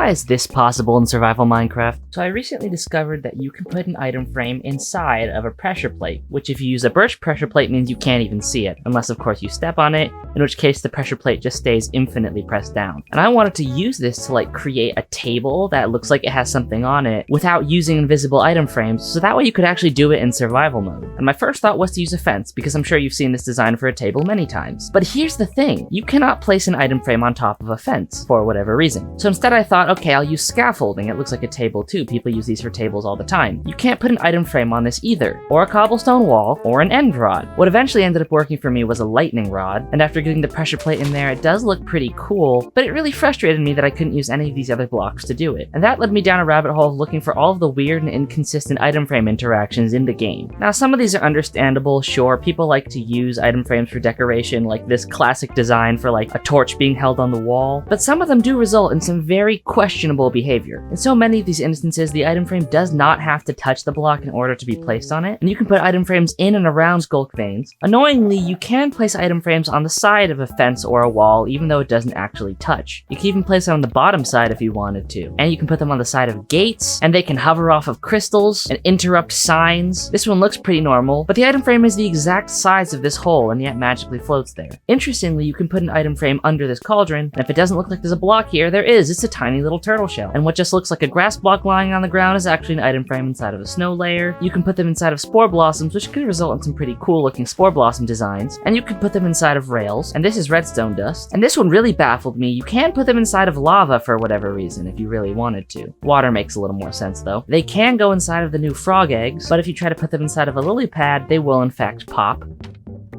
Why is this possible in survival Minecraft? So I recently discovered that you can put an item frame inside of a pressure plate, which if you use a birch pressure plate means you can't even see it, unless of course you step on it, in which case the pressure plate just stays infinitely pressed down. And I wanted to use this to like create a table that looks like it has something on it without using invisible item frames, so that way you could actually do it in survival mode. And my first thought was to use a fence, because I'm sure you've seen this design for a table many times. But here's the thing, you cannot place an item frame on top of a fence, for whatever reason. So instead I thought, okay, I'll use scaffolding. It looks like a table too. People use these for tables all the time. You can't put an item frame on this either, or a cobblestone wall, or an end rod. What eventually ended up working for me was a lightning rod, and after getting the pressure plate in there, it does look pretty cool, but it really frustrated me that I couldn't use any of these other blocks to do it. And that led me down a rabbit hole of looking for all of the weird and inconsistent item frame interactions in the game. Now, some of these are understandable, sure, people like to use item frames for decoration, like this classic design for like a torch being held on the wall, but some of them do result in some very questionable behavior. In so many of these instances, the item frame does not have to touch the block in order to be placed on it, and you can put item frames in and around sculk veins. Annoyingly, you can place item frames on the side of a fence or a wall, even though it doesn't actually touch. You can even place them on the bottom side if you wanted to, and you can put them on the side of gates, and they can hover off of crystals and interrupt signs. This one looks pretty normal, but the item frame is the exact size of this hole and yet magically floats there. Interestingly, you can put an item frame under this cauldron, and if it doesn't look like there's a block here, there is. It's a tiny little turtle shell, and what just looks like a grass block lying on the ground is actually an item frame inside of a snow layer. You can put them inside of spore blossoms, which could result in some pretty cool looking spore blossom designs, and you can put them inside of rails, and this is redstone dust, and this one really baffled me. You can put them inside of lava for whatever reason if you really wanted to. Water makes a little more sense though. They can go inside of the new frog eggs, but if you try to put them inside of a lily pad, they will in fact pop.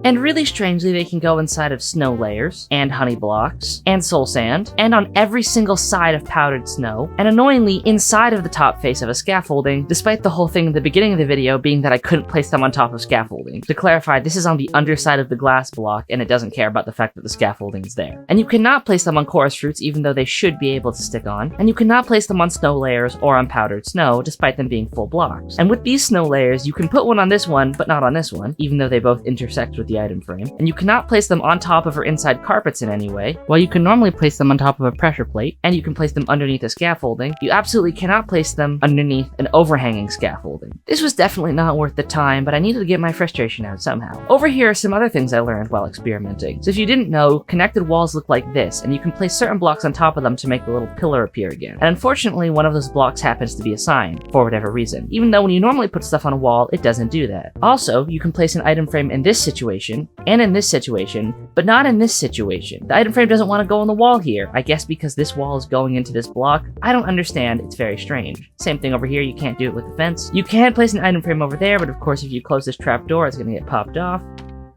And really strangely, they can go inside of snow layers, and honey blocks, and soul sand, and on every single side of powdered snow, and annoyingly inside of the top face of a scaffolding, despite the whole thing at the beginning of the video being that I couldn't place them on top of scaffolding. To clarify, this is on the underside of the glass block, and it doesn't care about the fact that the scaffolding is there. And you cannot place them on chorus fruits, even though they should be able to stick on, and you cannot place them on snow layers or on powdered snow, despite them being full blocks. And with these snow layers, you can put one on this one, but not on this one, even though they both intersect with the item frame, and you cannot place them on top of or inside carpets in any way. While you can normally place them on top of a pressure plate, and you can place them underneath a scaffolding, you absolutely cannot place them underneath an overhanging scaffolding. This was definitely not worth the time, but I needed to get my frustration out somehow. Over here are some other things I learned while experimenting. So if you didn't know, connected walls look like this, and you can place certain blocks on top of them to make the little pillar appear again. And unfortunately, one of those blocks happens to be a sign, for whatever reason. Even though when you normally put stuff on a wall, it doesn't do that. Also, you can place an item frame in this situation, and in this situation, but not in this situation. The item frame doesn't want to go on the wall here. I guess because this wall is going into this block. I don't understand. It's very strange. Same thing over here. You can't do it with the fence. You can place an item frame over there, but of course if you close this trap door, it's going to get popped off.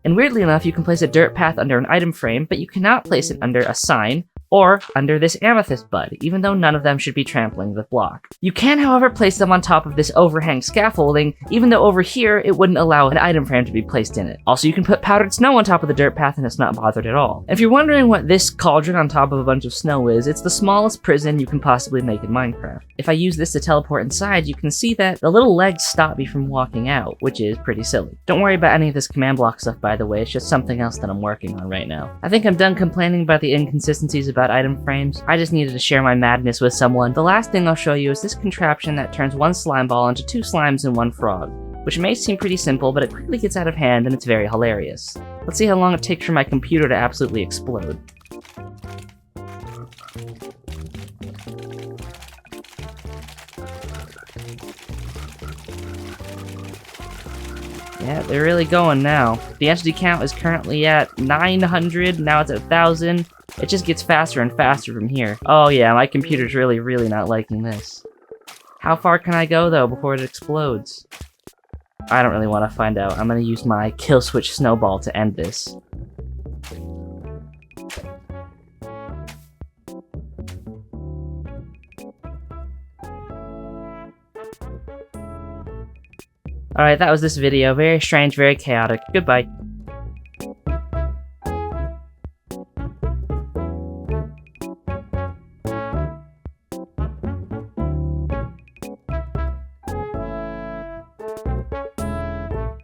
And weirdly enough, you can place a dirt path under an item frame, but you cannot place it under a sign or under this amethyst bud, even though none of them should be trampling the block. You can, however, place them on top of this overhang scaffolding, even though over here it wouldn't allow an item frame to be placed in it. Also, you can put powdered snow on top of the dirt path and it's not bothered at all. If you're wondering what this cauldron on top of a bunch of snow is, it's the smallest prison you can possibly make in Minecraft. If I use this to teleport inside, you can see that the little legs stop me from walking out, which is pretty silly. Don't worry about any of this command block stuff, by the way, it's just something else that I'm working on right now. I think I'm done complaining about the inconsistencies about item frames. I just needed to share my madness with someone. The last thing I'll show you is this contraption that turns one slime ball into two slimes and one frog, which may seem pretty simple, but it quickly gets out of hand and it's very hilarious. Let's see how long it takes for my computer to absolutely explode. Yeah, they're really going now. The entity count is currently at 900, now it's at 1,000. It just gets faster and faster from here. Oh yeah, my computer's really not liking this. How far can I go though before it explodes? I don't really want to find out. I'm gonna use my kill switch snowball to end this. Alright, that was this video. Very strange, very chaotic. Goodbye.